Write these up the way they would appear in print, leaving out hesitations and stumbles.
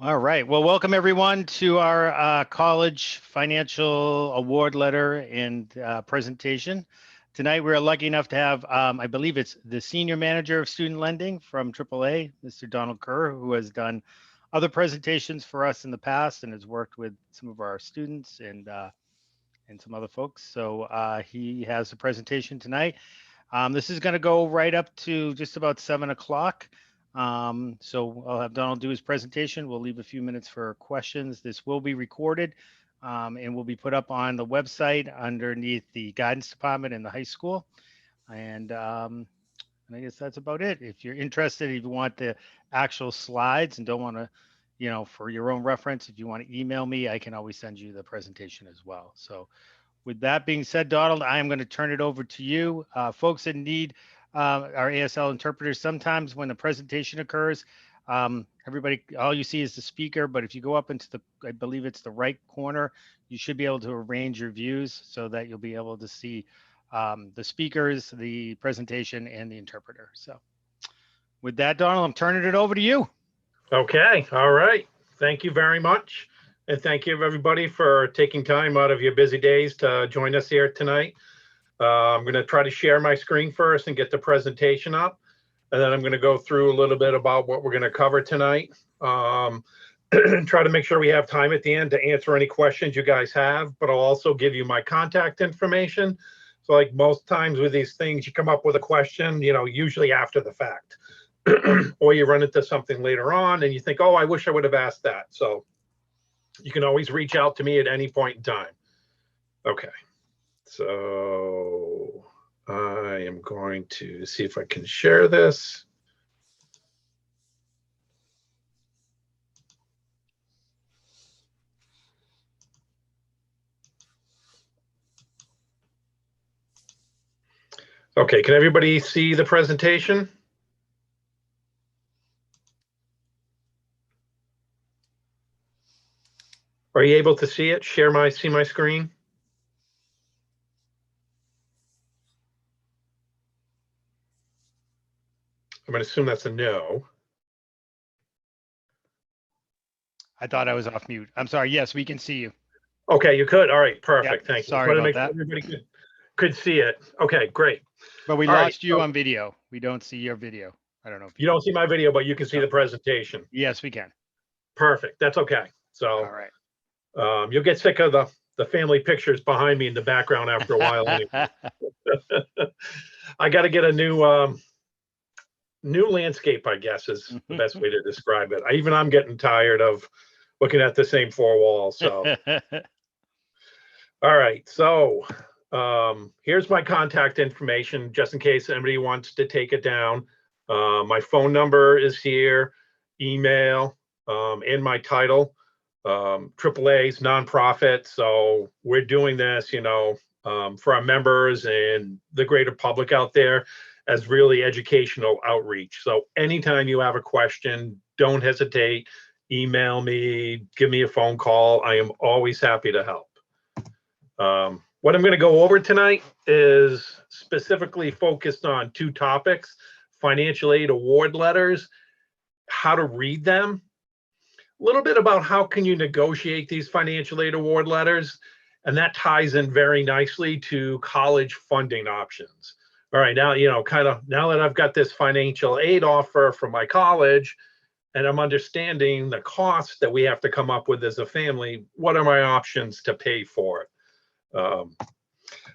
All right. Well, welcome everyone to our college financial award letter and presentation. Tonight, we're lucky enough to have, I believe it's the Senior Manager of Student Lending from AAA, Mr. Donald Kerr, who has done other presentations for us in the past and has worked with some of our students and some other folks. So he has a presentation tonight. This is going to go right up to just about 7 o'clock. So I'll have Donald do his presentation. We'll leave a few minutes for questions. This will be recorded and will be put up on the website underneath the guidance department in the high school. And I guess that's about it. If you're interested, if you want the actual slides and don't want to, for your own reference, if you want to email me, I can always send you the presentation as well. So with that being said, Donald, I am going to turn it over to you. Folks that need our ASL interpreters, sometimes when the presentation occurs, everybody, all you see is the speaker, but if you go up into the, I believe it's the right corner, you should be able to arrange your views so that you'll be able to see the speakers, the presentation, and the interpreter. So with that, Donald, I'm turning it over to you. Okay. All right. Thank you very much. And thank you everybody for taking time out of your busy days to join us here tonight. I'm going to try to share my screen first and get the presentation up. And then I'm going to go through a little bit about what we're going to cover tonight. Try to make sure we have time at the end to answer any questions you guys have, but I'll also give you my contact information. So like most times with these things, you come up with a question, usually after the fact, or you run into something later on and you think, oh, I wish I would have asked that. So you can always reach out to me at any point in time. Okay, so I am going to see if I can share this. Okay, can everybody see the presentation? Are you able to see it? See my screen? I'm going to assume that's a no. I thought I was off mute. I'm sorry. Yes, we can see you. Okay, you could. All right, perfect. Yep, thank you. Sorry about that. Sure everybody could see it. Okay, great. But we lost you on video. We don't see your video. I don't know if you don't see my video, but you can see the presentation. Yes, we can. Perfect. That's okay. So, all right. You'll get sick of the family pictures behind me in the background after a while. Anyway. I got to get a new landscape, I guess, is the best way to describe it. I'm getting tired of looking at the same four walls. So, all right. So, here's my contact information, just in case anybody wants to take it down. My phone number is here, email, and my title. AAA's nonprofit, so we're doing this, for our members and the greater public out there as really educational outreach. So anytime you have a question, don't hesitate, email me, give me a phone call. I am always happy to help. What I'm going to go over tonight is specifically focused on two topics: financial aid award letters, how to read them, a little bit about how can you negotiate these financial aid award letters, and that ties in very nicely to college funding options. All right, now, now that I've got this financial aid offer from my college and I'm understanding the costs that we have to come up with as a family, what are my options to pay for it?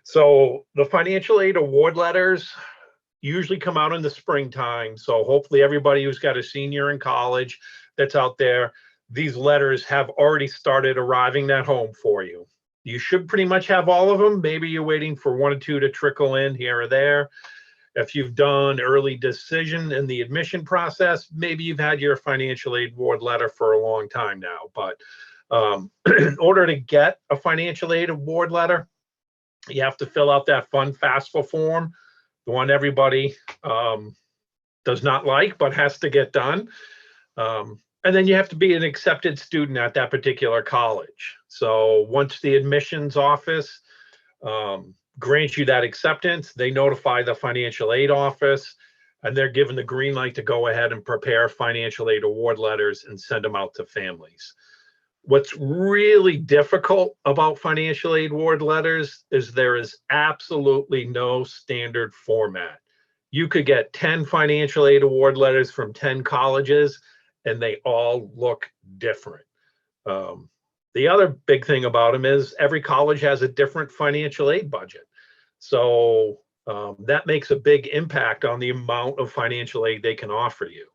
So the financial aid award letters usually come out in the springtime. So hopefully everybody who's got a senior in college that's out there, these letters have already started arriving at home for you. You should pretty much have all of them. Maybe you're waiting for one or two to trickle in here or there. If you've done early decision in the admission process, maybe you've had your financial aid award letter for a long time now. But in order to get a financial aid award letter, you have to fill out that fun FAFSA form, the one everybody does not like but has to get done. And then you have to be an accepted student at that particular college. So once the admissions office grants you that acceptance, they notify the financial aid office. and they're given the green light to go ahead and prepare financial aid award letters and send them out to families. What's really difficult about financial aid award letters is there is absolutely no standard format. You could get 10 financial aid award letters from 10 colleges, and they all look different. The other big thing about them is every college has a different financial aid budget. So that makes a big impact on the amount of financial aid they can offer you.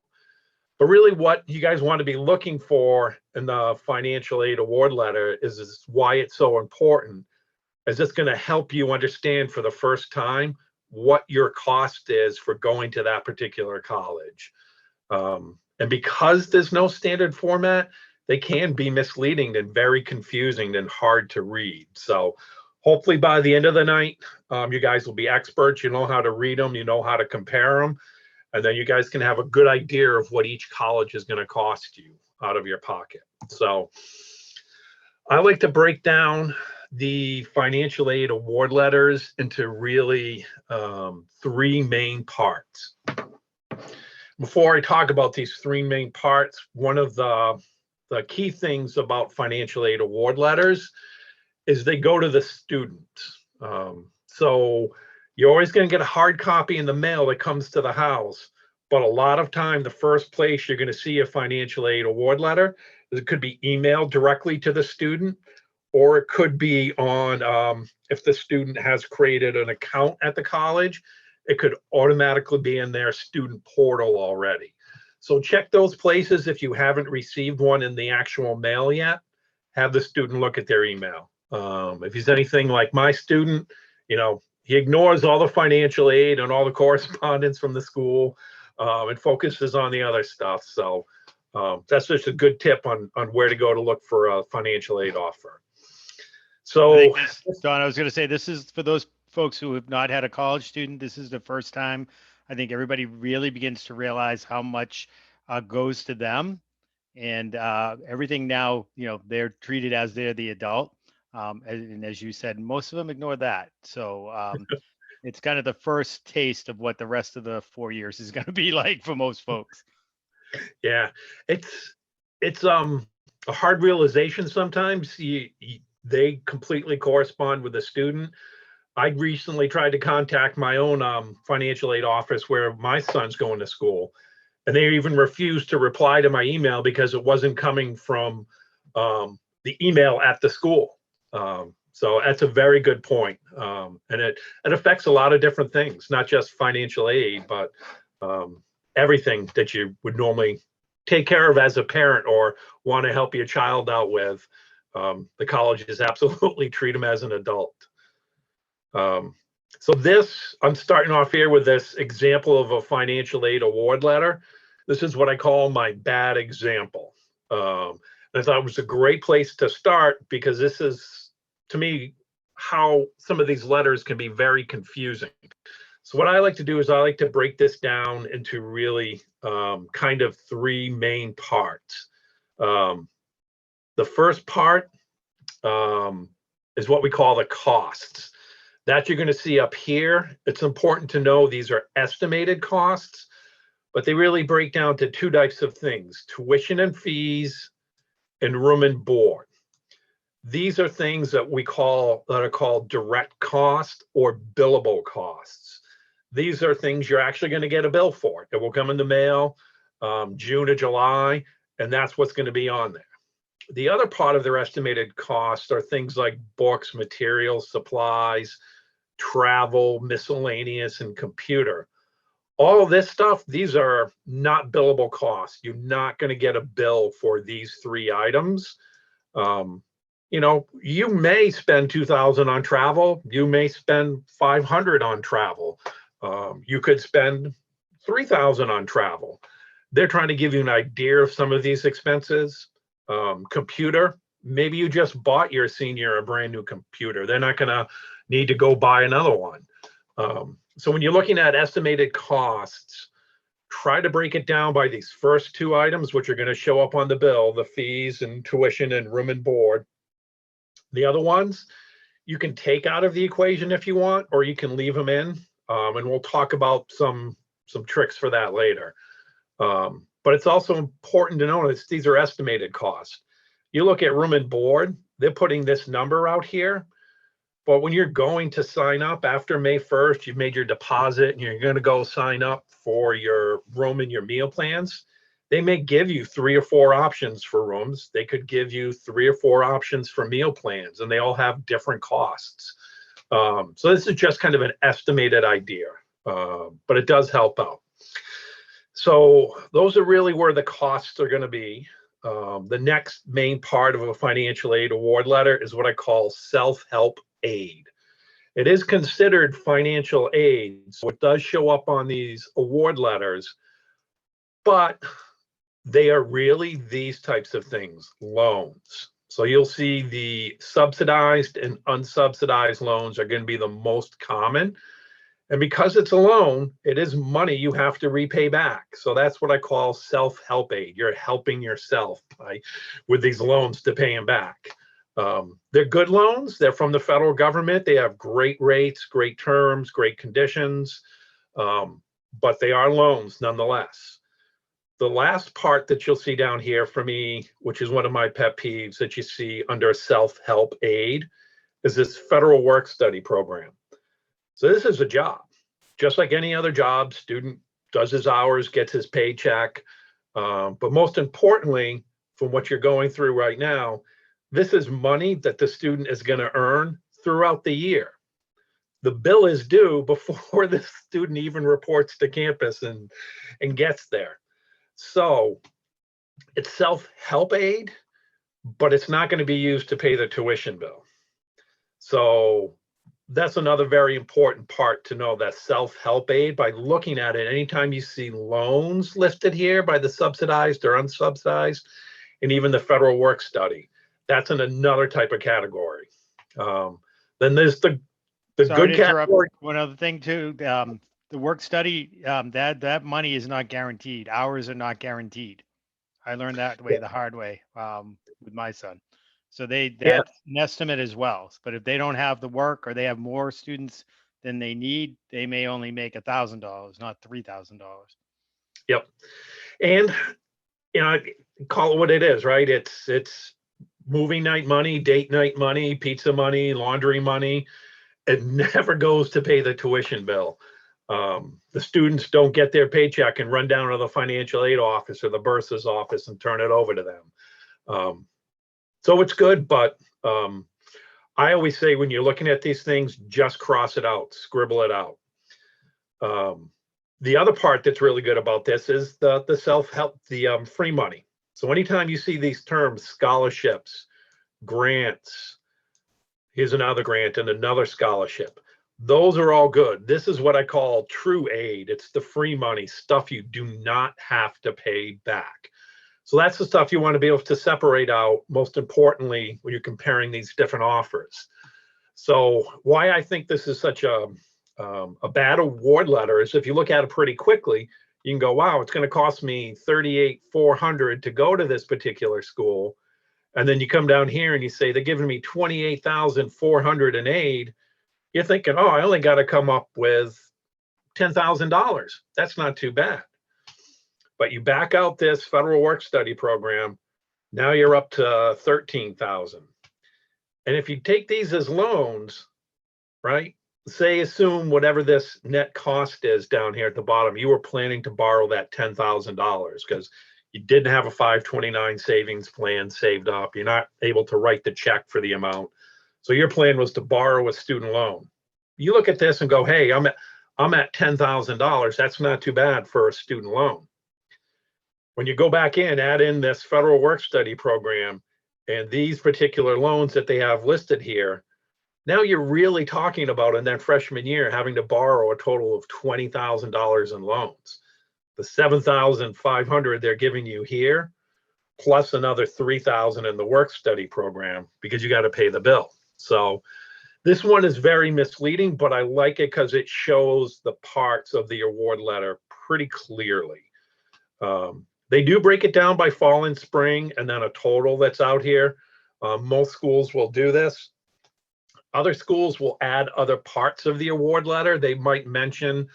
But really what you guys want to be looking for in the financial aid award letter is why it's so important, is it's going to help you understand for the first time what your cost is for going to that particular college. And because there's no standard format, they can be misleading and very confusing and hard to read. So hopefully by the end of the night, you guys will be experts. You know how to read them, you know how to compare them, and then you guys can have a good idea of what each college is going to cost you out of your pocket. So I like to break down the financial aid award letters into really 3 main parts. Before I talk about these 3 main parts, one of the key things about financial aid award letters is they go to the students. So you're always going to get a hard copy in the mail that comes to the house, but a lot of time the first place you're going to see a financial aid award letter, it could be emailed directly to the student, or it could be on, if the student has created an account at the college, it could automatically be in their student portal already. So check those places if you haven't received one in the actual mail yet. Have the student look at their email. If he's anything like my student, you know, he ignores all the financial aid and all the correspondence from the school and focuses on the other stuff. So that's just a good tip on where to go to look for a financial aid offer. So, Don, I was going to say, this is for those folks who have not had a college student. This is the first time I think everybody really begins to realize how much goes to them, and everything now, you know, they're treated as they're the adult. And as you said, most of them ignore that. So it's kind of the first taste of what the rest of the 4 years is going to be like for most folks. Yeah, it's a hard realization sometimes. They completely correspond with the student. I recently tried to contact my own financial aid office where my son's going to school, and they even refused to reply to my email because it wasn't coming from the email at the school. So that's a very good point. And it affects a lot of different things, not just financial aid, but everything that you would normally take care of as a parent or want to help your child out with. The colleges absolutely treat them as an adult. So I'm starting off here with this example of a financial aid award letter. This is what I call my bad example. I thought it was a great place to start because this is, to me, how some of these letters can be very confusing. So what I like to do is I like to break this down into really kind of 3 main parts. The first part is what we call the costs. That you're going to see up here. It's important to know these are estimated costs, but they really break down to 2 types of things: tuition and fees and room and board. These are things that are called direct cost or billable costs. These are things you're actually going to get a bill for. It will come in the mail June or July, and that's what's going to be on there. The other part of their estimated costs are things like books, materials, supplies, travel, miscellaneous, and computer. All of this stuff, these are not billable costs. You're not going to get a bill for these 3 items. You know, you may spend $2,000 on travel. You may spend $500 on travel. You could spend $3,000 on travel. They're trying to give you an idea of some of these expenses. Computer, maybe you just bought your senior a brand new computer. They're not going to need to go buy another one. So when you're looking at estimated costs, try to break it down by these first 2 items, which are going to show up on the bill: the fees and tuition and room and board. The other ones you can take out of the equation if you want, or you can leave them in. And we'll talk about some some tricks for that later. But it's also important to notice these are estimated costs. You look at room and board, they're putting this number out here. But when you're going to sign up after May 1st, you've made your deposit and you're going to go sign up for your room and your meal plans, they may give you 3 or 4 options for rooms. They could give you 3 or 4 options for meal plans, and they all have different costs. So this is just kind of an estimated idea, but it does help out. So those are really where the costs are going to be. The next main part of a financial aid award letter is what I call self-help aid. It is considered financial aid, so it does show up on these award letters, but they are really these types of things, loans. So you'll see the subsidized and unsubsidized loans are going to be the most common. And because it's a loan, it is money you have to repay back. So that's what I call self-help aid. You're helping yourself with these loans to pay them back. They're good loans. They're from the federal government. They have great rates, great terms, great conditions, but they are loans nonetheless. The last part that you'll see down here for me, which is one of my pet peeves that you see under self-help aid, is this federal work study program. So this is a job, just like any other job. Student does his hours, gets his paycheck. But most importantly, from what you're going through right now, this is money that the student is going to earn throughout the year. The bill is due before the student even reports to campus and gets there. So it's self-help aid, but it's not going to be used to pay the tuition bill. So that's another very important part to know, that self-help aid. By looking at it, anytime you see loans listed here by the subsidized or unsubsidized, and even the federal work study, that's in another type of category. Then there's the Sorry good to interrupt. category. One other thing too, the work study, that money is not guaranteed. Hours are not guaranteed. I learned that the hard way with my son. So that's an estimate as well. But if they don't have the work, or they have more students than they need, they may only make $1,000, not $3,000. Yep. And call it what it is, right? It's movie night money, date night money, pizza money, laundry money. It never goes to pay the tuition bill. The students don't get their paycheck and run down to the financial aid office or the bursar's office and turn it over to them. So it's good, but I always say, when you're looking at these things, just cross it out, scribble it out. The other part that's really good about this is the self-help, the free money. So anytime you see these terms, scholarships, grants, here's another grant and another scholarship, those are all good. This is what I call true aid. It's the free money, stuff you do not have to pay back. So that's the stuff you want to be able to separate out, most importantly, when you're comparing these different offers. So why I think this is such a bad award letter is, if you look at it pretty quickly, you can go, wow, it's going to cost me $38,400 to go to this particular school. And then you come down here and you say, they're giving me $28,400 in aid. You're thinking, oh, I only got to come up with $10,000. That's not too bad. But you back out this federal work study program, now you're up to 13,000. And if you take these as loans, right? Say, assume whatever this net cost is down here at the bottom, you were planning to borrow that $10,000 because you didn't have a 529 savings plan saved up. You're not able to write the check for the amount. So your plan was to borrow a student loan. You look at this and go, hey, I'm at $10,000. That's not too bad for a student loan. When you go back in, add in this federal work study program and these particular loans that they have listed here, now you're really talking about, in that freshman year, having to borrow a total of $20,000 in loans. The $7,500 they're giving you here, plus another $3,000 in the work study program, because you got to pay the bill. So this one is very misleading, but I like it because it shows the parts of the award letter pretty clearly. They do break it down by fall and spring, and then a total that's out here. Most schools will do this. Other schools will add other parts of the award letter. They might mention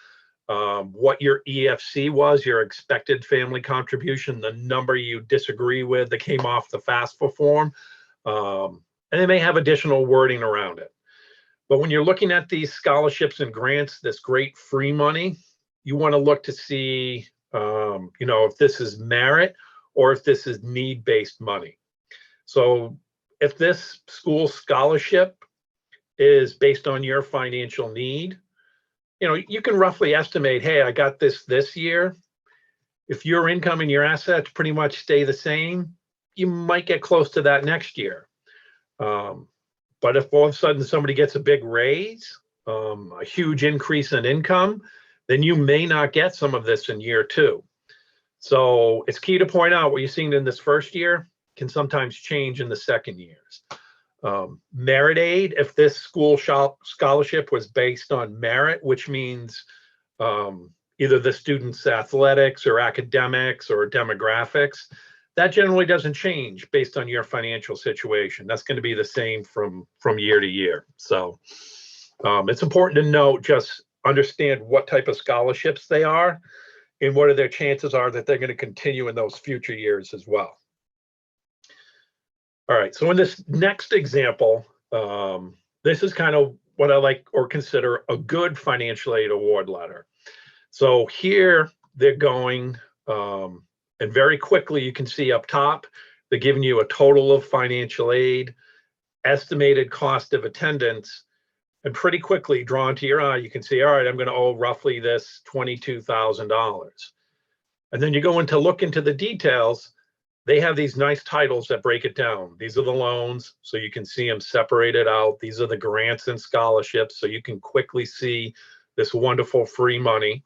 what your EFC was, your expected family contribution, the number you disagree with that came off the FAFSA form, and they may have additional wording around it. But when you're looking at these scholarships and grants, this great free money, you want to look to see, if this is merit or if this is need-based money. So if this school scholarship is based on your financial need, you can roughly estimate, hey, I got this year. If your income and your assets pretty much stay the same, you might get close to that next year. But if all of a sudden somebody gets a big raise, a huge increase in income, then you may not get some of this in year 2. So it's key to point out what you're seeing in this first year can sometimes change in the second years. Merit aid, if this school scholarship was based on merit, which means either the student's athletics or academics or demographics, that generally doesn't change based on your financial situation. That's going to be the same from year to year. So it's important to note, just understand what type of scholarships they are and what are their chances are that they're going to continue in those future years as well. All right, so in this next example, this is kind of what I like or consider a good financial aid award letter. So here they're going, and very quickly you can see up top, they're giving you a total of financial aid, estimated cost of attendance, and pretty quickly drawn to your eye, you can see, all right, I'm going to owe roughly this $22,000. And then you go into look into the details. They have these nice titles that break it down. These are the loans, so you can see them separated out. These are the grants and scholarships, so you can quickly see this wonderful free money.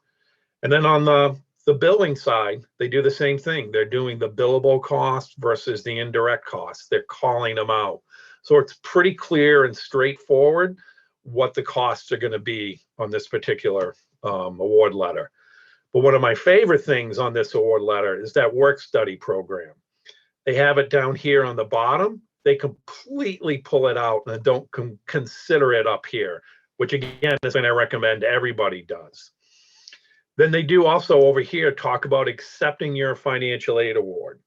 And then on the billing side, they do the same thing. They're doing the billable costs versus the indirect costs. They're calling them out. So it's pretty clear and straightforward what the costs are going to be on this particular award letter. But one of my favorite things on this award letter is that work study program. They have it down here on the bottom. They completely pull it out and don't consider it up here, which again is something I recommend everybody does. Then they do also over here talk about accepting your financial aid award.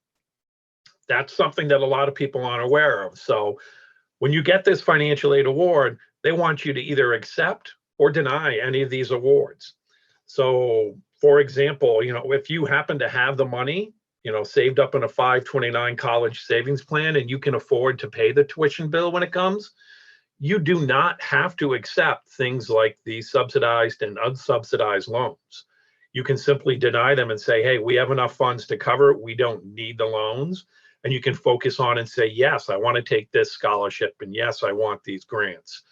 That's something that a lot of people aren't aware of. So when you get this financial aid award, they want you to either accept or deny any of these awards. So for example, if you happen to have the money, saved up in a 529 college savings plan and you can afford to pay the tuition bill when it comes, you do not have to accept things like the subsidized and unsubsidized loans. You can simply deny them and say, hey, we have enough funds to cover it. We don't need the loans. And you can focus on and say, yes, I want to take this scholarship. And yes, I want these grants.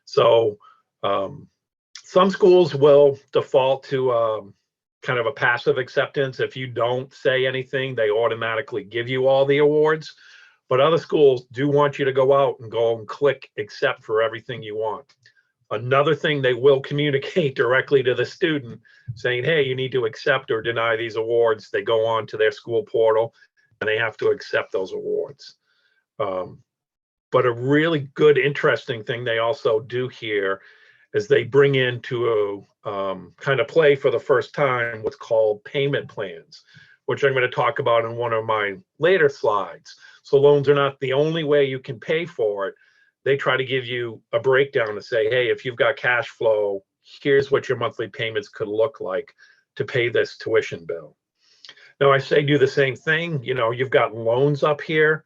So some schools will default to kind of a passive acceptance. If you don't say anything, they automatically give you all the awards. But other schools do want you to go out and go and click accept for everything you want. Another thing, they will communicate directly to the student saying, hey, you need to accept or deny these awards. They go on to their school portal and they have to accept those awards. But a really good, interesting thing they also do here is they bring into a kind of play for the first time what's called payment plans, which I'm going to talk about in one of my later slides. So loans are not the only way you can pay for it. They try to give you a breakdown to say, hey, if you've got cash flow, here's what your monthly payments could look like to pay this tuition bill. Now I say do the same thing. You've got loans up here,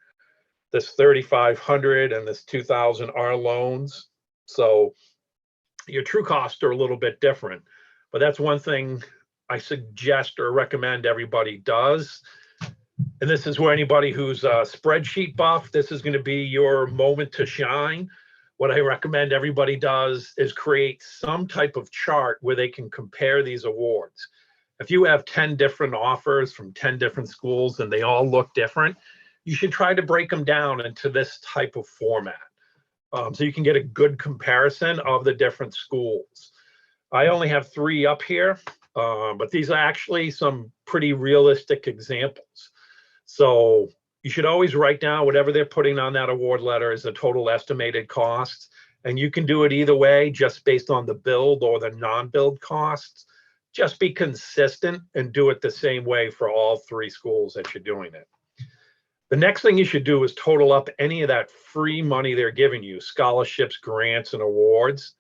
this 3,500 and this 2,000 are loans. So your true costs are a little bit different, but that's one thing I suggest or recommend everybody does. And this is where anybody who's a spreadsheet buff, this is going to be your moment to shine. What I recommend everybody does is create some type of chart where they can compare these awards. If you have 10 different offers from 10 different schools and they all look different, you should try to break them down into this type of format. So you can get a good comparison of the different schools. I only have 3 up here, but these are actually some pretty realistic examples. So you should always write down whatever they're putting on that award letter as a total estimated cost. And you can do it either way, just based on the billed or the non-billed costs. just be consistent and do it the same way for all 3 schools that you're doing it. The next thing you should do is total up any of that free money they're giving you, scholarships, grants, and awards.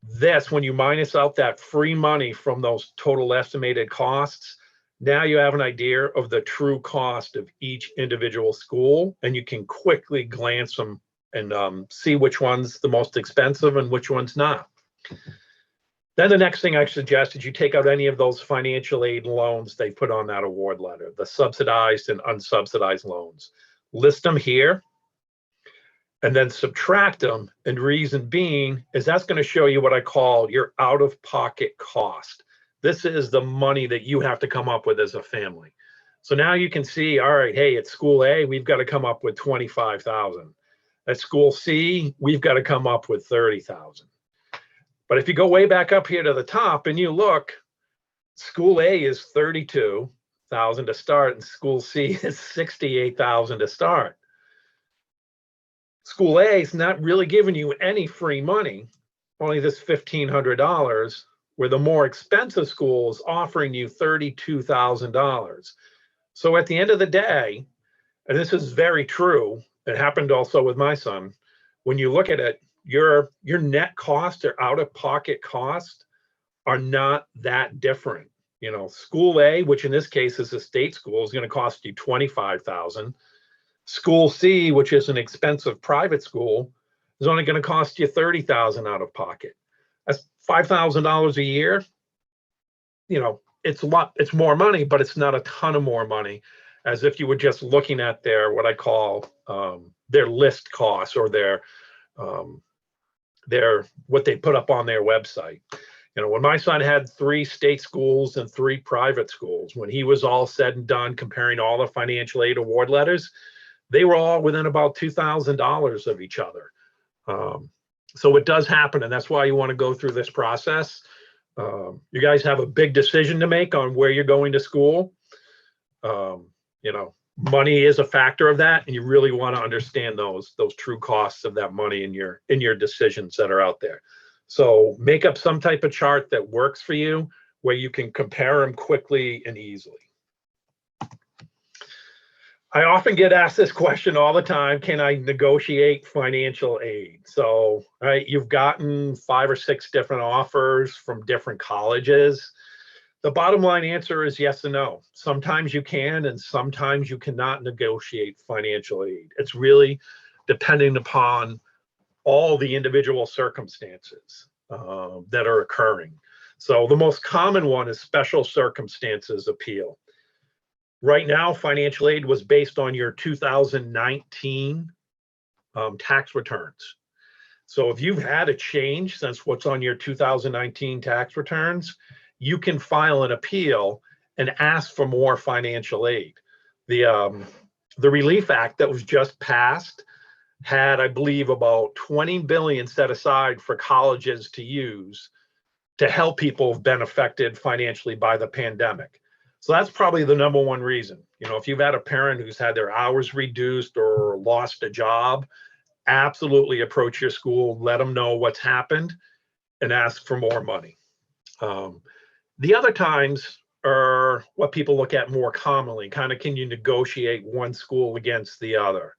This, when you minus out that free money from those total estimated costs, now you have an idea of the true cost of each individual school, and you can quickly glance them and see which one's the most expensive and which one's not. Then the next thing I suggest is you take out any of those financial aid loans they put on that award letter, the subsidized and unsubsidized loans. List them here and then subtract them. And reason being is that's going to show you what I call your out-of-pocket cost. This is the money that you have to come up with as a family. So now you can see, all right, hey, at school A, we've got to come up with $25,000. At school C, we've got to come up with $30,000. But if you go way back up here to the top and you look, school A is $32,000 to start and school C is $68,000 to start. School A is not really giving you any free money, only this $1,500, where the more expensive school is offering you $32,000. So at the end of the day, and this is very true, it happened also with my son, when you look at it, your net cost or out-of-pocket cost are not that different. You know, school A, which in this case is a state school, is going to cost you $25,000. School C, which is an expensive private school, is only going to cost you $30,000 out of pocket. That's $5,000 a year. You know, it's a lot, it's more money, but it's not a ton of more money, as if you were just looking at their, what I call their list costs, or their what they put up on their website. You know, when my son had 3 state schools and 3 private schools, when he was all said and done, comparing all the financial aid award letters, they were all within about $2,000 of each other. So it does happen, and that's why you want to go through this process. You guys have a big decision to make on where you're going to school. You know, money is a factor of that, and you really want to understand those true costs of that money in your decisions that are out there. So make up some type of chart that works for you, where you can compare them quickly and easily. I often get asked this question all the time: can I negotiate financial aid? So, right, you've gotten 5 or 6 different offers from different colleges. The bottom line answer is yes and no. Sometimes you can, and sometimes you cannot negotiate financial aid. It's really depending upon all the individual circumstances that are occurring. So the most common one is special circumstances appeal. Right now, financial aid was based on your 2019 tax returns. So if you've had a change since what's on your 2019 tax returns, you can file an appeal and ask for more financial aid. The Relief Act that was just passed had, I believe, about $20 billion set aside for colleges to use to help people who've been affected financially by the pandemic. So that's probably the number one reason. You know, if you've had a parent who's had their hours reduced or lost a job, absolutely approach your school, let them know what's happened, and ask for more money. The other times are what people look at more commonly, kind of, can you negotiate one school against the other?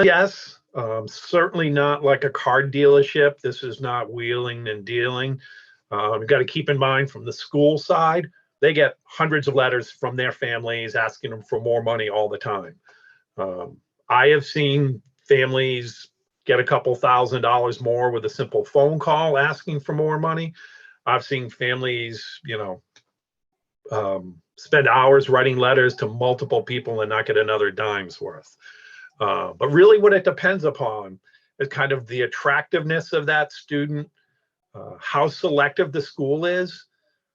Yes, certainly not like a car dealership. This is not wheeling and dealing. You've got to keep in mind, from the school side, they get hundreds of letters from their families asking them for more money all the time. I have seen families get a couple $1,000s more with a simple phone call asking for more money. I've seen families, you know, spend hours writing letters to multiple people and not get another dime's worth. But really what it depends upon is kind of the attractiveness of that student, how selective the school is,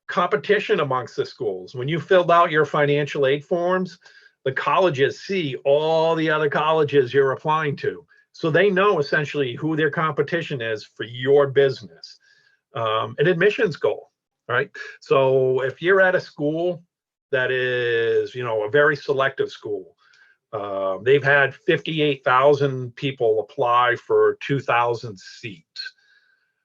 competition amongst the schools. When you filled out your financial aid forms, the colleges see all the other colleges you're applying to. So they know essentially who their competition is for your business. An admissions goal, right? So if you're at a school that is, you know, a very selective school, they've had 58,000 people apply for 2,000 seats.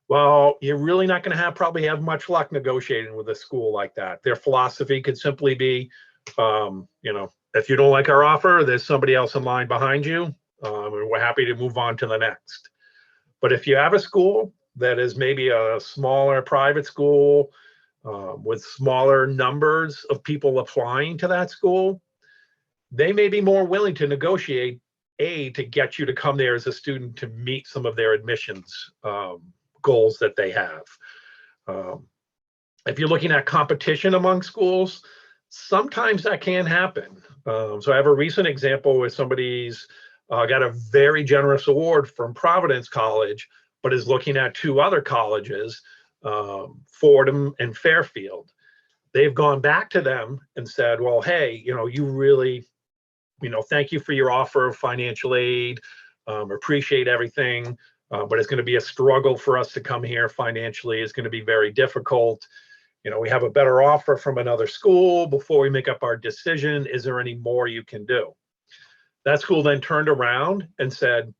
Well, you're really not going to probably have much luck negotiating with a school like that. Their philosophy could simply be, if you don't like our offer, there's somebody else in line behind you, and we're happy to move on to the next. But if you have a school that is maybe a smaller private school with smaller numbers of people applying to that school, they may be more willing to negotiate, to get you to come there as a student to meet some of their admissions goals that they have. If you're looking at competition among schools, sometimes that can happen. So I have a recent example where somebody's got a very generous award from Providence College, but is looking at two other colleges, Fordham and Fairfield. They've gone back to them and said, well, hey, you really, thank you for your offer of financial aid, appreciate everything, but it's going to be a struggle for us to come here financially. It's going to be very difficult. We have a better offer from another school. Before we make up our decision, is there any more you can do? That school then turned around and said,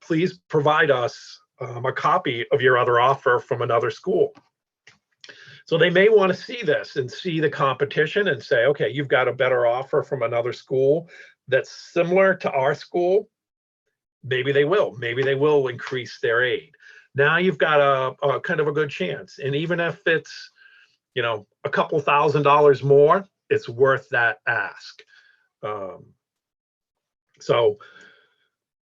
please provide us a copy of your other offer from another school. So they may want to see this and see the competition and say, okay, you've got a better offer from another school that's similar to our school. Maybe they will increase their aid. Now you've got a kind of a good chance. And even if it's, a couple $1,000s more, it's worth that ask. So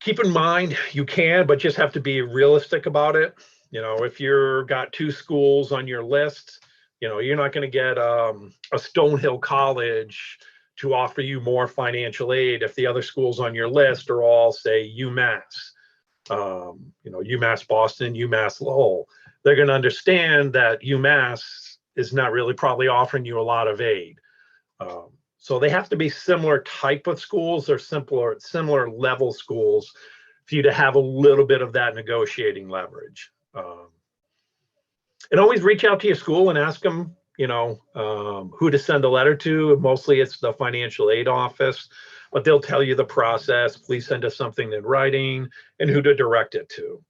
keep in mind, you can, but just have to be realistic about it. If you've got two schools on your list, you're not going to get a Stonehill College to offer you more financial aid if the other schools on your list are all, say, UMass, UMass Boston, UMass Lowell. They're going to understand that UMass is not really probably offering you a lot of aid. So they have to be similar type of schools or similar level schools for you to have a little bit of that negotiating leverage. And always reach out to your school and ask them, who to send a letter to. Mostly it's the financial aid office, but they'll tell you the process. Please send us something in writing and who to direct it to.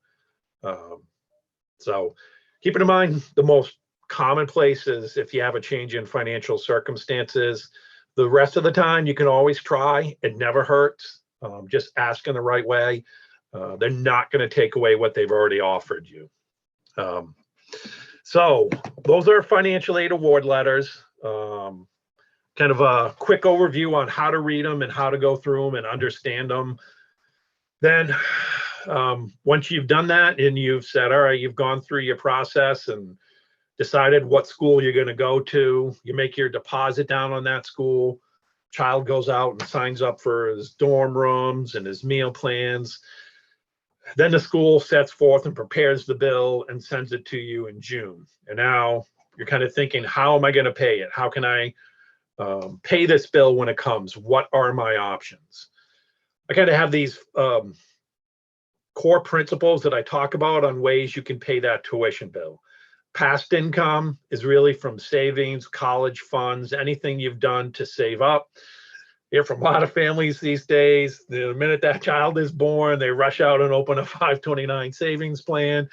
So keep in mind, the most common places, if you have a change in financial circumstances, the rest of the time you can always try. It never hurts. Just ask in the right way. They're not going to take away what they've already offered you. So those are financial aid award letters. Kind of a quick overview on how to read them and how to go through them and understand them. Then once you've done that and you've said, all right, you've gone through your process and decided what school you're going to go to, you make your deposit down on that school, child goes out and signs up for his dorm rooms and his meal plans. Then the school sets forth and prepares the bill and sends it to you in June. And now you're kind of thinking, how am I going to pay it? How can I pay this bill when it comes? What are my options? I kind of have these core principles that I talk about on ways you can pay that tuition bill. Past income is really from savings, college funds, anything you've done to save up. Hear from a lot of families these days, the minute that child is born, they rush out and open a 529 savings plan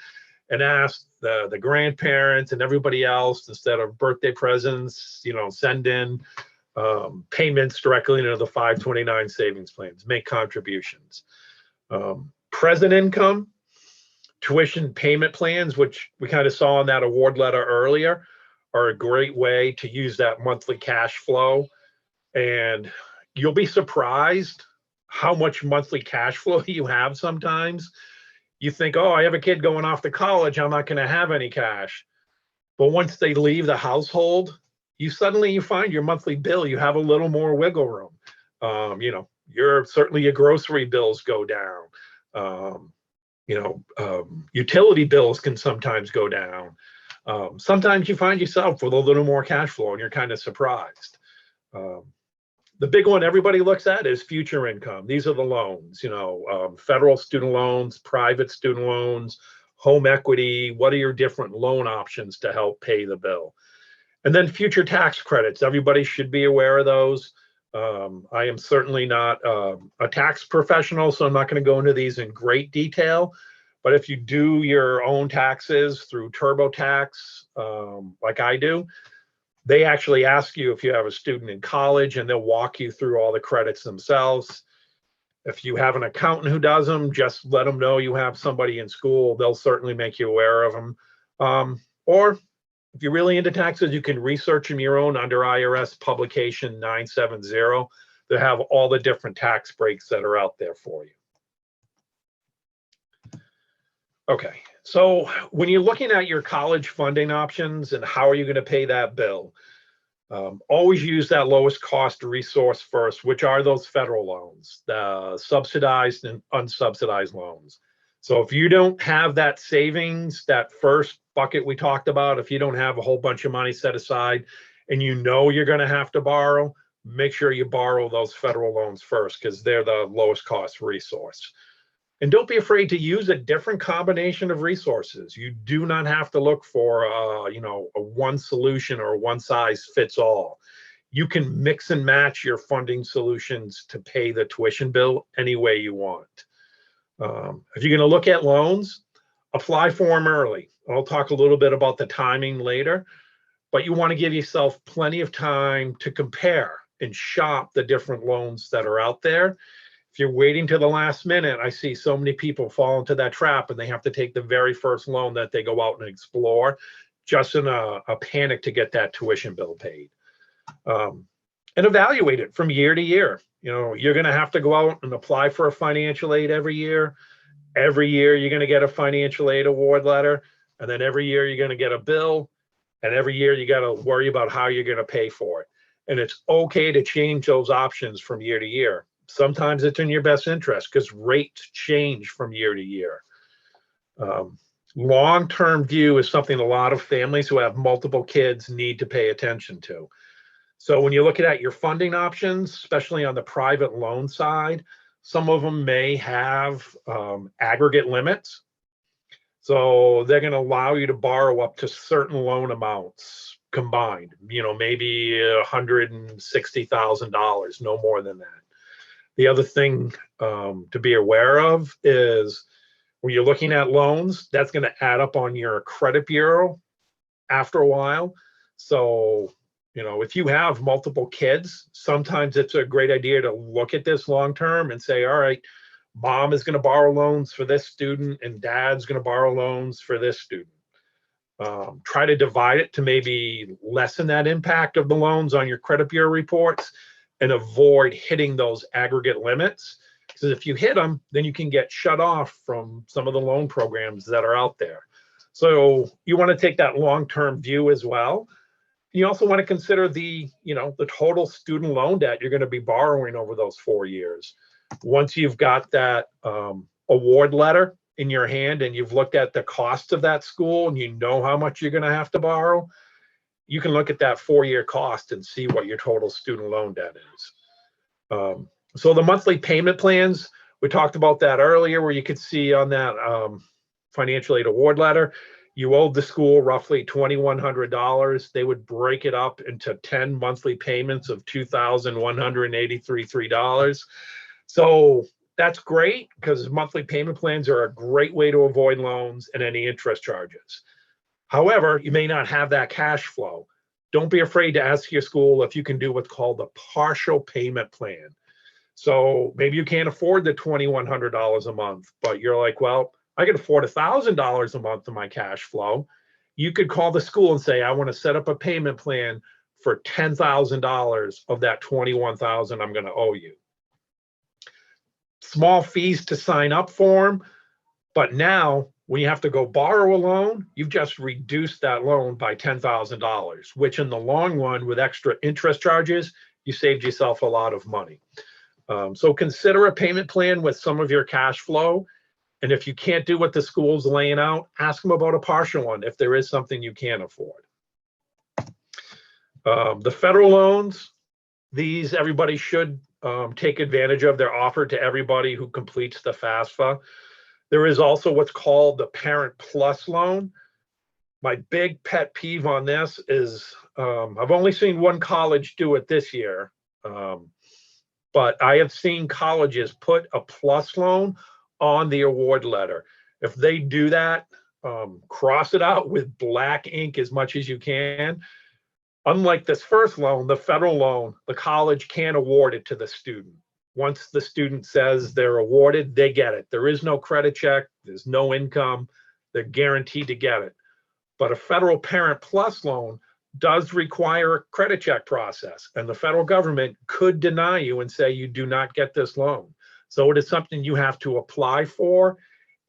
and ask the grandparents and everybody else, instead of birthday presents, send in payments directly into the 529 savings plans, make contributions. Present income, tuition payment plans, which we kind of saw in that award letter earlier, are a great way to use that monthly cash flow. And you'll be surprised how much monthly cash flow you have sometimes. You think, oh, I have a kid going off to college, I'm not going to have any cash. But once they leave the household, you find your monthly bill, you have a little more wiggle room. Certainly your grocery bills go down. Utility bills can sometimes go down. Sometimes you find yourself with a little more cash flow and you're kind of surprised. The big one everybody looks at is future income. These are the loans, federal student loans, private student loans, home equity. What are your different loan options to help pay the bill? And then future tax credits. Everybody should be aware of those. I am certainly not a tax professional, so I'm not going to go into these in great detail. But if you do your own taxes through TurboTax, like I do, they actually ask you if you have a student in college, and they'll walk you through all the credits themselves. If you have an accountant who does them, just let them know you have somebody in school. They'll certainly make you aware of them. Or if you're really into taxes, you can research them your own under IRS publication 970. They have all the different tax breaks that are out there for you. Okay, so when you're looking at your college funding options and how are you going to pay that bill, always use that lowest cost resource first, which are those federal loans, the subsidized and unsubsidized loans. So if you don't have that savings, that first bucket we talked about, if you don't have a whole bunch of money set aside and you know you're going to have to borrow, make sure you borrow those federal loans first, because they're the lowest cost resource. And don't be afraid to use a different combination of resources. You do not have to look for, a one solution or one size fits all. You can mix and match your funding solutions to pay the tuition bill any way you want. If you're going to look at loans, apply for them early. I'll talk a little bit about the timing later, but you want to give yourself plenty of time to compare and shop the different loans that are out there. If you're waiting to the last minute, I see so many people fall into that trap and they have to take the very first loan that they go out and explore just in a panic to get that tuition bill paid. And evaluate it from year to year. You're going to have to go out and apply for a financial aid every year. Every year you're going to get a financial aid award letter, and then every year you're going to get a bill, and every year you got to worry about how you're going to pay for it. And it's okay to change those options from year to year. Sometimes it's in your best interest because rates change from year to year. Long-term view is something a lot of families who have multiple kids need to pay attention to. So when you're looking at your funding options, especially on the private loan side, some of them may have aggregate limits. So they're going to allow you to borrow up to certain loan amounts combined, maybe $160,000, no more than that. The other thing to be aware of is when you're looking at loans, that's going to add up on your credit bureau after a while. So, if you have multiple kids, sometimes it's a great idea to look at this long term and say, all right, mom is going to borrow loans for this student and dad's going to borrow loans for this student. Try to divide it to maybe lessen that impact of the loans on your credit bureau reports and avoid hitting those aggregate limits. Because if you hit them, then you can get shut off from some of the loan programs that are out there. So you want to take that long-term view as well. You also want to consider the total student loan debt you're going to be borrowing over those 4 years. Once you've got that award letter in your hand and you've looked at the cost of that school and you know how much you're going to have to borrow, you can look at that 4-year cost and see what your total student loan debt is. So the monthly payment plans, we talked about that earlier, where you could see on that financial aid award letter, you owed the school roughly $2,100. They would break it up into 10 monthly payments of $2,183. So that's great because monthly payment plans are a great way to avoid loans and any interest charges. However, you may not have that cash flow. Don't be afraid to ask your school if you can do what's called a partial payment plan. So maybe you can't afford the $2,100 a month, but you're like, well, I can afford $1,000 a month of my cash flow. You could call the school and say, I want to set up a payment plan for $10,000 of that $21,000 I'm going to owe you. Small fees to sign up for them, but now when you have to go borrow a loan, you've just reduced that loan by $10,000, which in the long run, with extra interest charges, you saved yourself a lot of money. So consider a payment plan with some of your cash flow. And if you can't do what the school's laying out, ask them about a partial one if there is something you can't afford. The federal loans, these everybody should take advantage of. They're offered to everybody who completes the FAFSA. There is also what's called the Parent Plus loan. My big pet peeve on this is I've only seen one college do it this year, but I have seen colleges put a plus loan on the award letter. If they do that, cross it out with black ink as much as you can. Unlike this first loan, the federal loan, the college can't award it to the student. Once the student says they're awarded, they get it. There is no credit check, there's no income, they're guaranteed to get it. But a federal Parent Plus loan does require a credit check process, and the federal government could deny you and say you do not get this loan. So it is something you have to apply for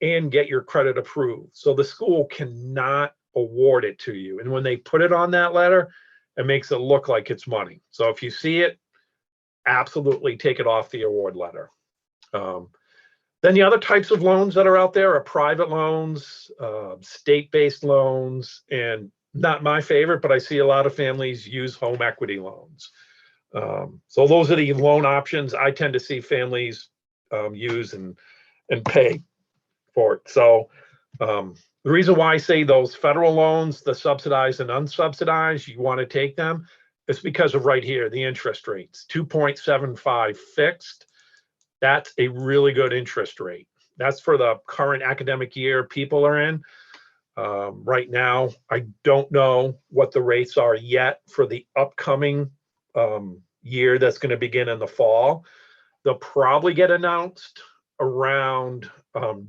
and get your credit approved. So the school cannot award it to you. And when they put it on that letter, it makes it look like it's money. So if you see it, absolutely take it off the award letter. Then the other types of loans that are out there are private loans, state-based loans, and not my favorite, but I see a lot of families use home equity loans. So those are the loan options I tend to see families use and pay for it. So the reason why I say those federal loans, the subsidized and unsubsidized, you want to take them, is because of right here, the interest rates, 2.75 fixed. That's a really good interest rate. That's for the current academic year people are in. Right now, I don't know what the rates are yet for the upcoming year that's going to begin in the fall. They'll probably get announced around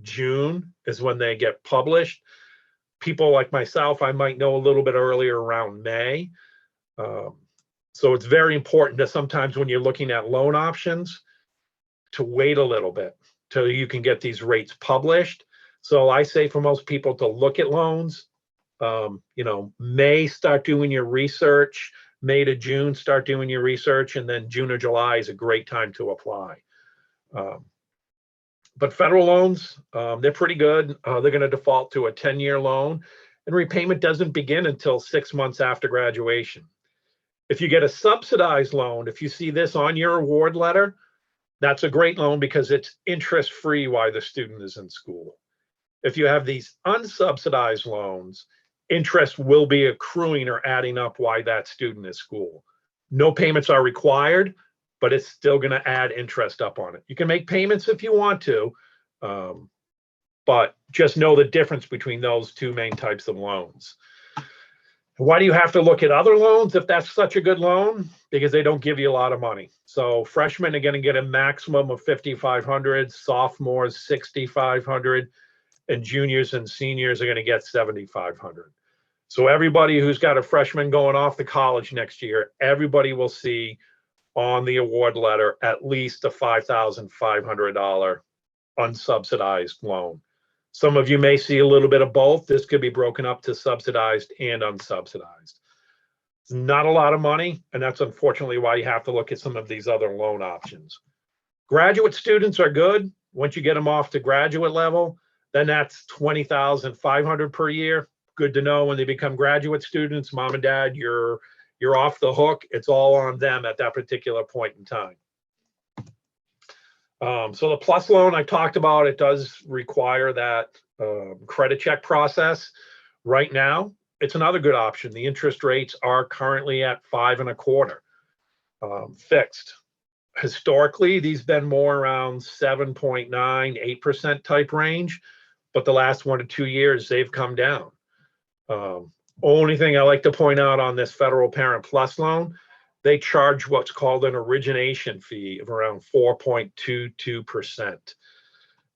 June is when they get published. People like myself, I might know a little bit earlier around May. So it's very important that sometimes when you're looking at loan options, to wait a little bit till you can get these rates published. So I say for most people to look at loans, May, start doing your research, May to June, start doing your research, and then June or July is a great time to apply. But federal loans, they're pretty good. They're going to default to a 10-year loan, and repayment doesn't begin until 6 months after graduation. If you get a subsidized loan, if you see this on your award letter, that's a great loan because it's interest-free while the student is in school. If you have these unsubsidized loans, interest will be accruing or adding up while that student is in school. No payments are required, but it's still going to add interest up on it. You can make payments if you want to, but just know the difference between those two main types of loans. Why do you have to look at other loans if that's such a good loan? Because they don't give you a lot of money. So freshmen are going to get a maximum of $5,500, sophomores $6,500, and juniors and seniors are going to get $7,500. So everybody who's got a freshman going off to college next year, everybody will see on the award letter at least a $5,500 unsubsidized loan. Some of you may see a little bit of both. This could be broken up to subsidized and unsubsidized. It's not a lot of money, and that's unfortunately why you have to look at some of these other loan options. Graduate students are good. Once you get them off to graduate level, then that's $20,500 per year. Good to know when they become graduate students, mom and dad, you're off the hook. It's all on them at that particular point in time. So the plus loan I talked about, it does require that credit check process. Right now, it's another good option. The interest rates are currently at 5.25 fixed. Historically, these been more around 7.9, 8% type range, but the last 1 to 2 years, they've come down. Only thing I like to point out on this federal Parent Plus loan, they charge what's called an origination fee of around 4.22%.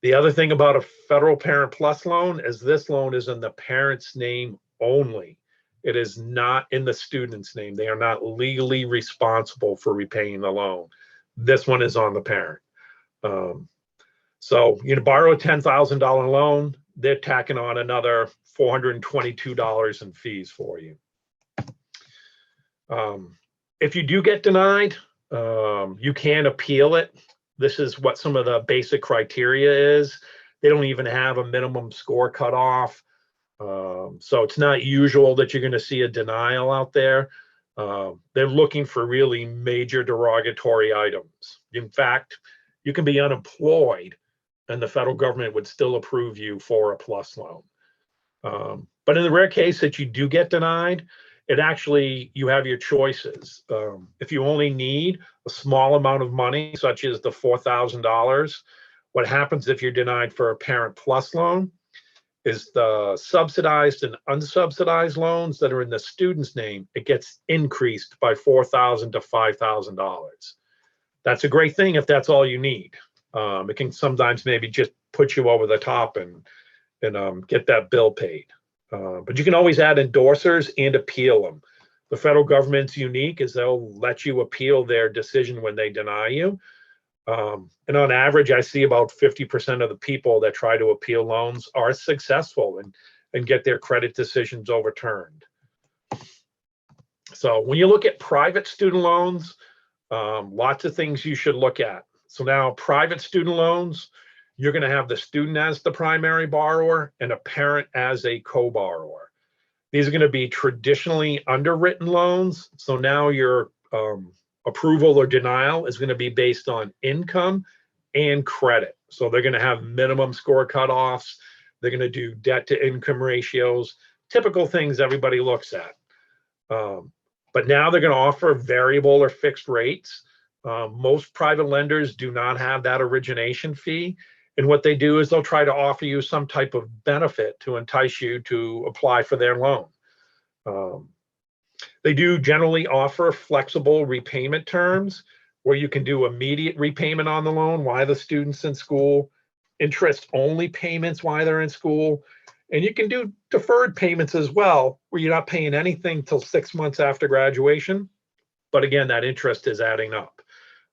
The other thing about a federal Parent Plus loan is this loan is in the parent's name only. It is not in the student's name. They are not legally responsible for repaying the loan. This one is on the parent. So you borrow a $10,000 loan, they're tacking on another $422 in fees for you. If you do get denied, you can appeal it. This is what some of the basic criteria is. They don't even have a minimum score cutoff. So it's not usual that you're going to see a denial out there. They're looking for really major derogatory items. In fact, you can be unemployed and the federal government would still approve you for a plus loan. But in the rare case that you do get denied, you have your choices. If you only need a small amount of money, such as the $4,000, what happens if you're denied for a Parent Plus loan? is the subsidized and unsubsidized loans that are in the student's name, it gets increased by $4,000 to $5,000. That's a great thing if that's all you need. It can sometimes maybe just put you over the top and get that bill paid. But you can always add endorsers and appeal them. The federal government's unique is they'll let you appeal their decision when they deny you. And on average, I see about 50% of the people that try to appeal loans are successful and get their credit decisions overturned. So when you look at private student loans, lots of things you should look at. So now private student loans, you're going to have the student as the primary borrower and a parent as a co-borrower. These are going to be traditionally underwritten loans. So now your approval or denial is going to be based on income and credit. So they're going to have minimum score cutoffs. They're going to do debt to income ratios, typical things everybody looks at. But now they're going to offer variable or fixed rates. Most private lenders do not have that origination fee. And what they do is they'll try to offer you some type of benefit to entice you to apply for their loan. They do generally offer flexible repayment terms where you can do immediate repayment on the loan while the student's in school, interest-only payments while they're in school, and you can do deferred payments as well, where you're not paying anything till 6 months after graduation. But again, that interest is adding up.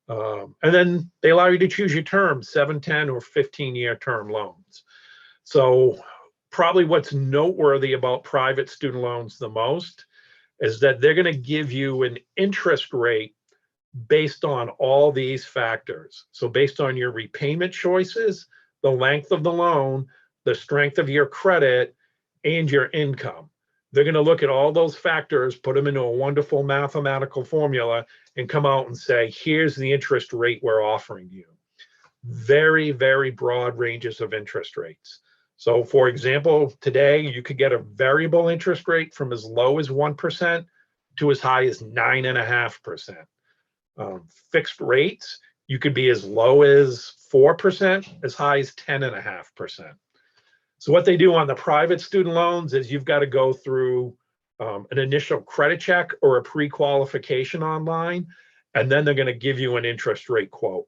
And then they allow you to choose your terms, 7, 10, or 15-year term loans. So probably what's noteworthy about private student loans the most is that they're going to give you an interest rate based on all these factors. So based on your repayment choices, the length of the loan, the strength of your credit, and your income. They're going to look at all those factors, put them into a wonderful mathematical formula, and come out and say, here's the interest rate we're offering you. Very, very broad ranges of interest rates. So for example, today you could get a variable interest rate from as low as 1% to as high as 9.5%. Fixed rates, you could be as low as 4%, as high as 10.5%. So what they do on the private student loans is you've got to go through an initial credit check or a pre-qualification online, and then they're going to give you an interest rate quote.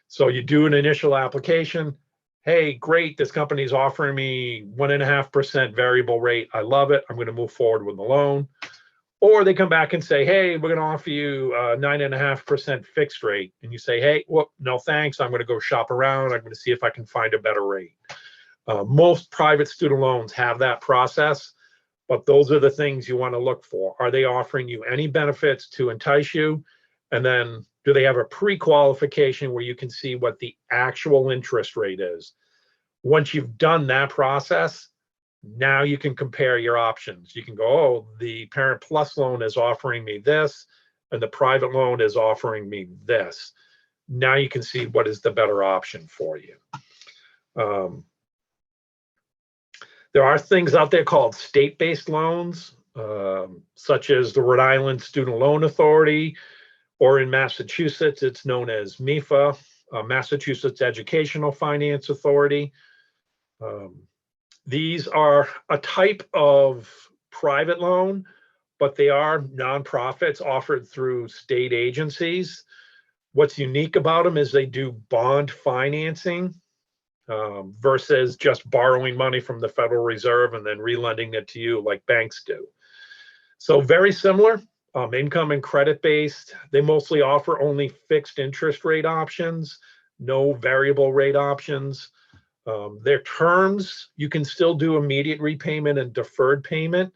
So you do an initial application. Hey, great, this company's offering me 1.5% variable rate. I love it. I'm going to move forward with the loan. Or they come back and say, hey, we're going to offer you 9.5% fixed rate. And you say, hey, well, no, thanks. I'm going to go shop around. I'm going to see if I can find a better rate. Most private student loans have that process, but those are the things you want to look for. Are they offering you any benefits to entice you? And then do they have a pre-qualification where you can see what the actual interest rate is? Once you've done that process, now you can compare your options. You can go, oh, the Parent Plus loan is offering me this, and the private loan is offering me this. Now you can see what is the better option for you. There are things out there called state-based loans, such as the Rhode Island Student Loan Authority, or in Massachusetts, it's known as MEFA, Massachusetts Educational Finance Authority. These are a type of private loan, but they are nonprofits offered through state agencies. What's unique about them is they do bond financing versus just borrowing money from the Federal Reserve and then relending it to you like banks do. So very similar, income and credit based. They mostly offer only fixed interest rate options, no variable rate options. Their terms, you can still do immediate repayment and deferred payment,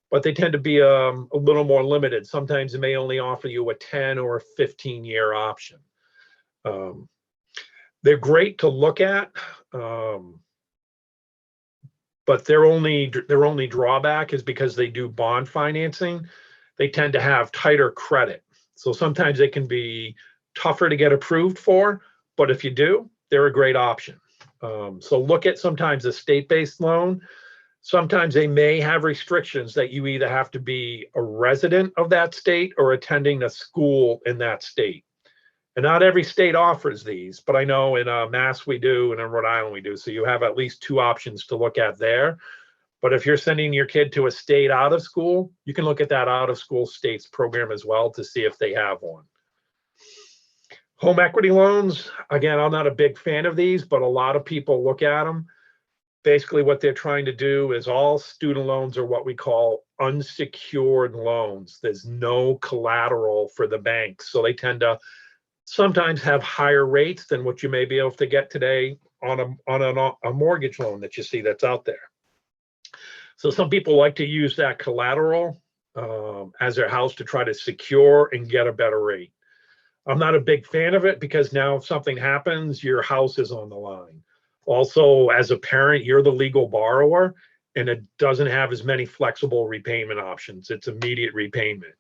but they tend to be a little more limited. Sometimes they may only offer you a 10 or a 15-year option. They're great to look at, but their only drawback is because they do bond financing, they tend to have tighter credit. So sometimes they can be tougher to get approved for, but if you do, they're a great option. So look at sometimes a state-based loan. Sometimes they may have restrictions that you either have to be a resident of that state or attending a school in that state. And not every state offers these, but I know in Mass we do, and in Rhode Island we do. So you have at least 2 options to look at there. But if you're sending your kid to a state out of school, you can look at that out of school states program as well to see if they have one. Home equity loans, again, I'm not a big fan of these, but a lot of people look at them. Basically, what they're trying to do is all student loans are what we call unsecured loans. There's no collateral for the banks. So they tend to sometimes have higher rates than what you may be able to get today on a mortgage loan that you see that's out there. So some people like to use that collateral as their house to try to secure and get a better rate. I'm not a big fan of it because now if something happens, your house is on the line. Also, as a parent, you're the legal borrower, and it doesn't have as many flexible repayment options. It's immediate repayment.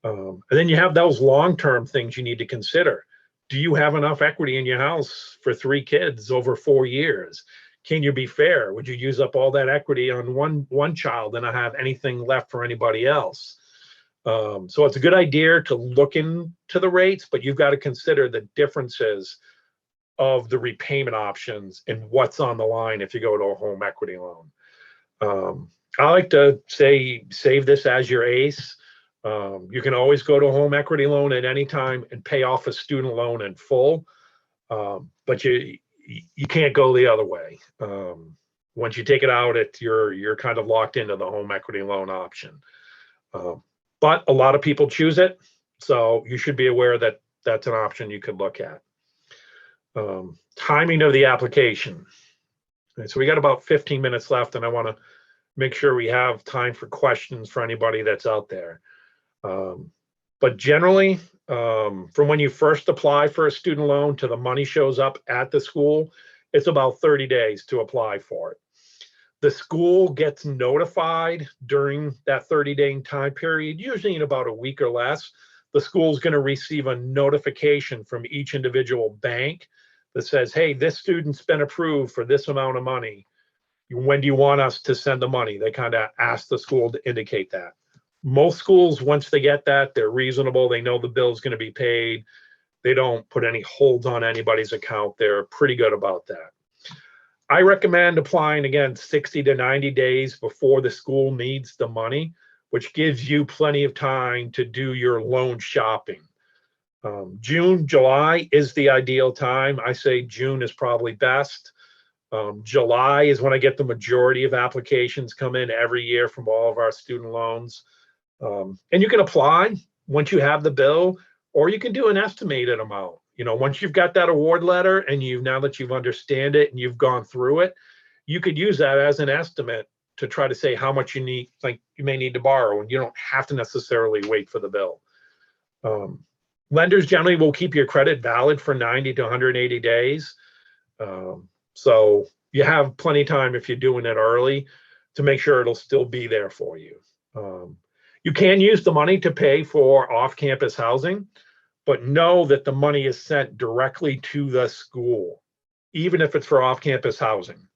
And then you have those long-term things you need to consider. Do you have enough equity in your house for 3 kids over 4 years? Can you be fair? Would you use up all that equity on one child and not have anything left for anybody else? So it's a good idea to look into the rates, but you've got to consider the differences of the repayment options and what's on the line if you go to a home equity loan. I like to say, save this as your ACE. You can always go to a home equity loan at any time and pay off a student loan in full, but you can't go the other way. Once you take it out, you're kind of locked into the home equity loan option. But a lot of people choose it, so you should be aware that that's an option you could look at. Timing of the application. So we got about 15 minutes left, and I want to make sure we have time for questions for anybody that's out there. But generally, from when you first apply for a student loan to the money shows up at the school, it's about 30 days to apply for it. The school gets notified during that 30-day time period, usually in about a week or less. The school's going to receive a notification from each individual bank that says, hey, this student's been approved for this amount of money. When do you want us to send the money? They kind of ask the school to indicate that. Most schools, once they get that, they're reasonable. They know the bill's going to be paid. They don't put any holds on anybody's account. They're pretty good about that. I recommend applying, again, 60 to 90 days before the school needs the money, which gives you plenty of time to do your loan shopping. June, July is the ideal time. I say June is probably best. July is when I get the majority of applications come in every year from all of our student loans. And you can apply once you have the bill, or you can do an estimated amount. You know, once you've got that award letter and now that you've understand it and you've gone through it, you could use that as an estimate to try to say how much you need, like you may need to borrow, and you don't have to necessarily wait for the bill. Lenders generally will keep your credit valid for 90 to 180 days. So you have plenty of time if you're doing it early to make sure it'll still be there for you. You can use the money to pay for off-campus housing, but know that the money is sent directly to the school, even if it's for off-campus housing.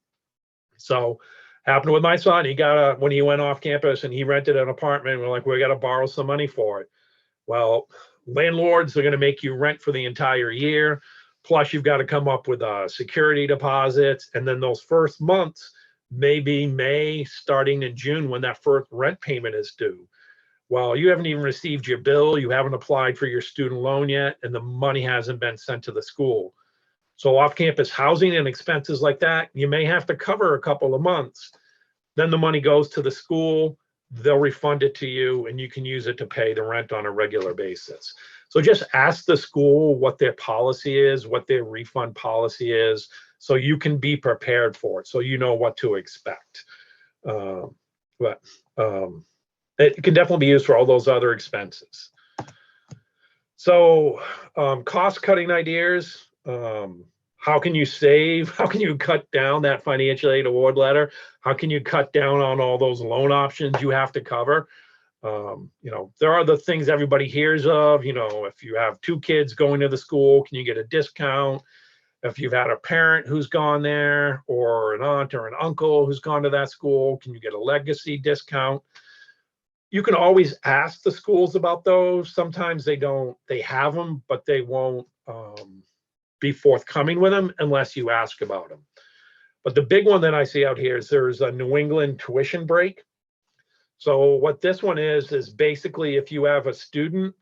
So happened with my son. He got when he went off campus and he rented an apartment, we're like, we got to borrow some money for it. Well, landlords are going to make you rent for the entire year. Plus you've got to come up with security deposits. And then those first months, maybe May, starting in June, when that first rent payment is due. Well, you haven't even received your bill. You haven't applied for your student loan yet, and the money hasn't been sent to the school. So off-campus housing and expenses like that, you may have to cover a couple of months. Then the money goes to the school, they'll refund it to you, and you can use it to pay the rent on a regular basis. So just ask the school what their policy is, what their refund policy is, so you can be prepared for it, so you know what to expect. It can definitely be used for all those other expenses. So cost-cutting ideas. How can you save? How can you cut down that financial aid award letter? How can you cut down on all those loan options you have to cover? You know, there are the things everybody hears of. You know, if you have 2 kids going to the school, can you get a discount? If you've had a parent who's gone there, or an aunt or an uncle who's gone to that school, can you get a legacy discount? You can always ask the schools about those. Sometimes they have them, but they won't be forthcoming with them unless you ask about them. But the big one that I see out here is there's a New England tuition break. So what this one is basically if you have a student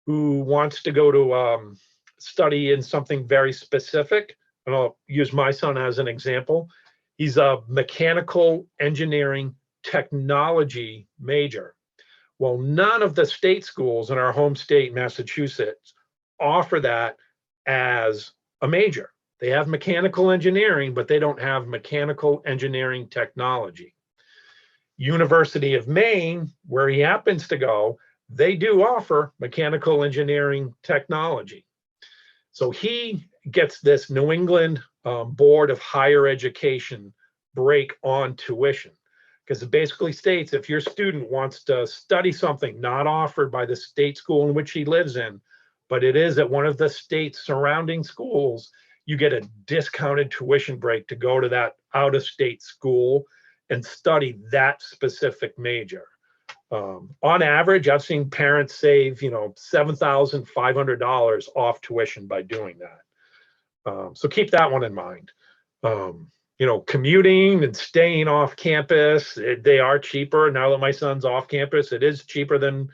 who wants to go to study in something very specific, and I'll use my son as an example. He's a mechanical engineering technology major. Well, none of the state schools in our home state, Massachusetts, offer that as a major. They have mechanical engineering, but they don't have mechanical engineering technology. University of Maine, where he happens to go, they do offer mechanical engineering technology. So he gets this New England Board of Higher Education break on tuition, because it basically states if your student wants to study something not offered by the state school in which he lives in, but it is at one of the state's surrounding schools, you get a discounted tuition break to go to that out-of-state school and study that specific major. On average, I've seen parents save, $7,500 off tuition by doing that. So keep that one in mind. Commuting and staying off campus, they are cheaper. Now that my son's off campus, it is cheaper than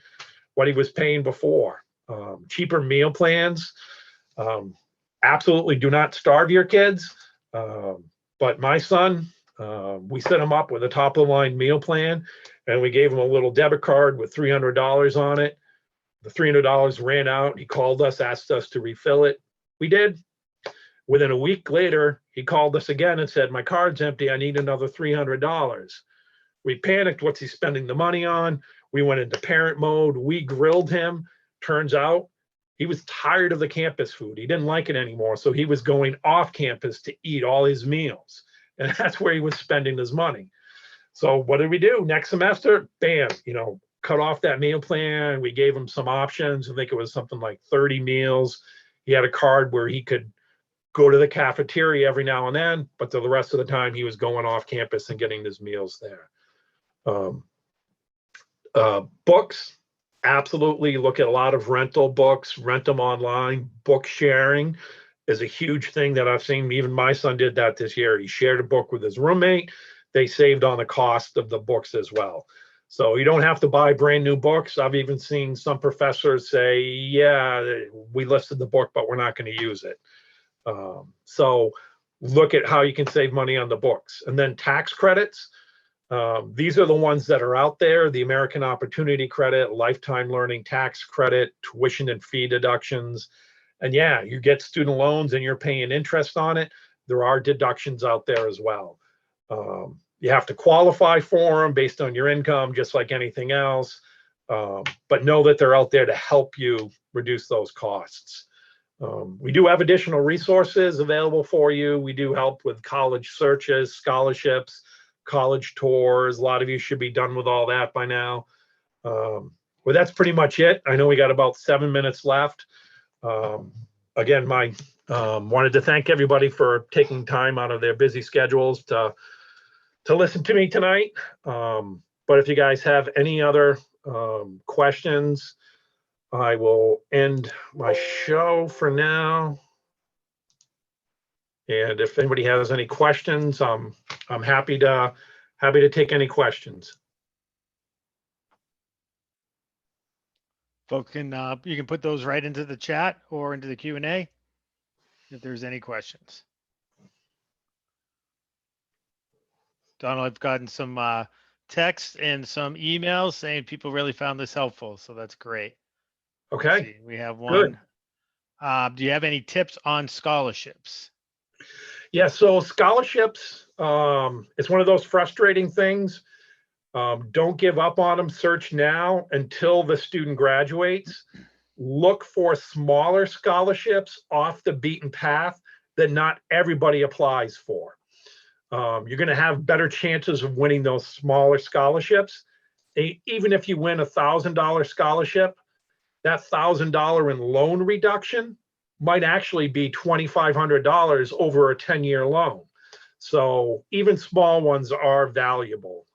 what he was paying before. Cheaper meal plans. Absolutely do not starve your kids. But my son, we set him up with a top of the line meal plan, and we gave him a little debit card with $300 on it. The $300 ran out. He called us, asked us to refill it. We did. Within a week later, he called us again and said, my card's empty. I need another $300. We panicked. What's he spending the money on? We went into parent mode. We grilled him. Turns out he was tired of the campus food. He didn't like it anymore. So he was going off campus to eat all his meals. And that's where he was spending his money. So what did we do? Next semester, bam, cut off that meal plan. We gave him some options. I think it was something like 30 meals. He had a card where he could go to the cafeteria every now and then, but the rest of the time he was going off campus and getting his meals there. Books, absolutely look at a lot of rental books, rent them online. Book sharing is a huge thing that I've seen. Even my son did that this year. He shared a book with his roommate. They saved on the cost of the books as well. So you don't have to buy brand new books. I've even seen some professors say, yeah, we listed the book, but we're not going to use it. So look at how you can save money on the books. And then tax credits. These are the ones that are out there: the American Opportunity Credit, Lifetime Learning Tax Credit, tuition and fee deductions. And yeah, you get student loans and you're paying interest on it. There are deductions out there as well. You have to qualify for them based on your income, just like anything else. But know that they're out there to help you reduce those costs. We do have additional resources available for you. We do help with college searches, scholarships, college tours. A lot of you should be done with all that by now. Well, that's pretty much it. I know we got about 7 minutes left. Again, wanted to thank everybody for taking time out of their busy schedules to listen to me tonight. But if you guys have any other questions, I will end my show for now. And if anybody has any questions, I'm happy to take any questions. Folks can you can put those right into the chat or into the Q&A if there's any questions. Donald, I've gotten some text and some emails saying people really found this helpful, so that's great. Okay. We have one. Good. Do you have any tips on scholarships? Yeah, so scholarships, it's one of those frustrating things. Don't give up on them. Search now until the student graduates. Look for smaller scholarships off the beaten path that not everybody applies for. You're going to have better chances of winning those smaller scholarships. Even if you win a $1,000 scholarship, that $1,000 in loan reduction might actually be $2,500 over a 10-year loan. So even small ones are valuable.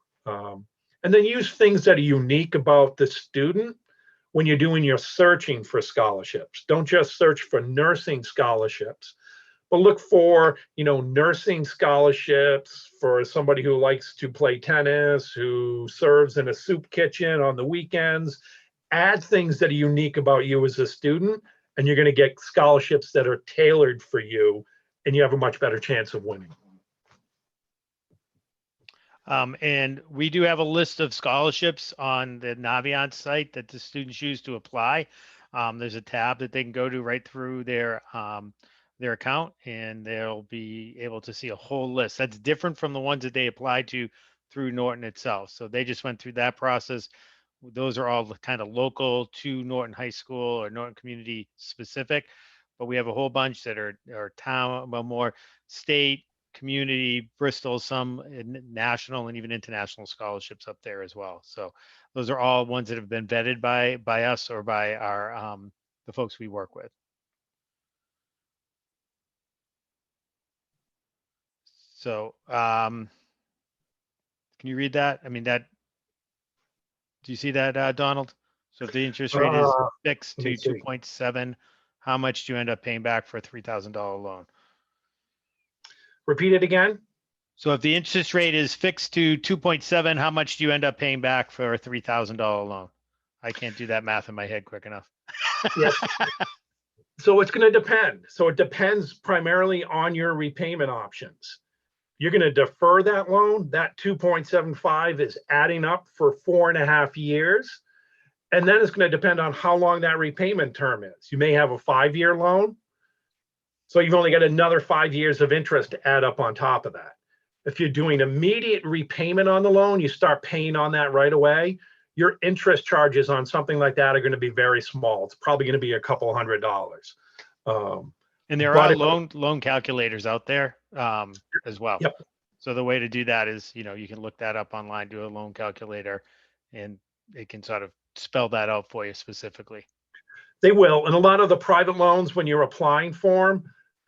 And then use things that are unique about the student when you're doing your searching for scholarships. Don't just search for nursing scholarships, but look for, nursing scholarships for somebody who likes to play tennis, who serves in a soup kitchen on the weekends. Add things that are unique about you as a student, and you're going to get scholarships that are tailored for you, and you have a much better chance of winning. And we do have a list of scholarships on the Naviance site that the students use to apply. There's a tab that they can go to right through their account, and they'll be able to see a whole list. That's different from the ones that they applied to through Norton itself. So they just went through that process. Those are all kind of local to Norton High School or Norton Community specific, but we have a whole bunch that are town, well, more state, community, Bristol, some national and even international scholarships up there as well. So those are all ones that have been vetted by us or by our the folks we work with. So can you read that? I mean, do you see that, Donald? So if the interest rate is fixed to 2.7, how much do you end up paying back for a $3,000 loan? Repeat it again. So if the interest rate is fixed to 2.7, how much do you end up paying back for a $3,000 loan? I can't do that math in my head quick enough. Yes. So it's going to depend. So it depends primarily on your repayment options. You're going to defer that loan. That 2.75 is adding up for 4.5 years. And then it's going to depend on how long that repayment term is. You may have a 5-year loan. So you've only got another 5 years of interest to add up on top of that. If you're doing immediate repayment on the loan, you start paying on that right away, your interest charges on something like that are going to be very small. It's probably going to be a couple $100. And there are loan calculators out there as well. Yep. So the way to do that is, you can look that up online, do a loan calculator, and it can sort of spell that out for you specifically. They will. And a lot of the private loans, when you're applying for them,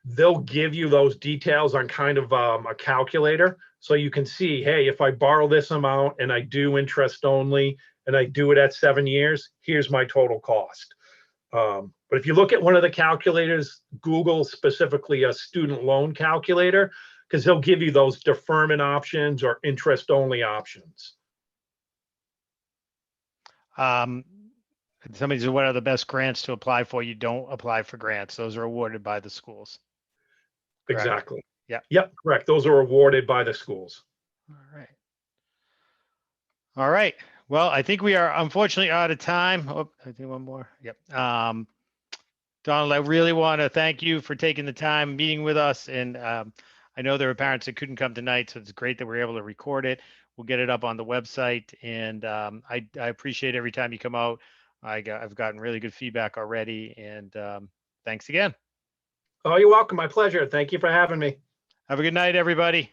they'll give you those details on kind of a calculator. So you can see, hey, if I borrow this amount and I do interest only and I do it at 7 years, here's my total cost. But if you look at one of the calculators, Google specifically a student loan calculator, because they'll give you those deferment options or interest only options. Somebody said, what are the best grants to apply for? You don't apply for grants. Those are awarded by the schools. Correct? Exactly. Yeah. Yep. Correct. Those are awarded by the schools. All right. All right. Well, I think we are unfortunately out of time. Oh, I think one more. Yep. Donald, I really want to thank you for taking the time meeting with us. And I know there were parents that couldn't come tonight, so it's great that we're able to record it. We'll get it up on the website. And I appreciate every time you come out. I've gotten really good feedback already. And thanks again. Oh, you're welcome. My pleasure. Thank you for having me. Have a good night, everybody.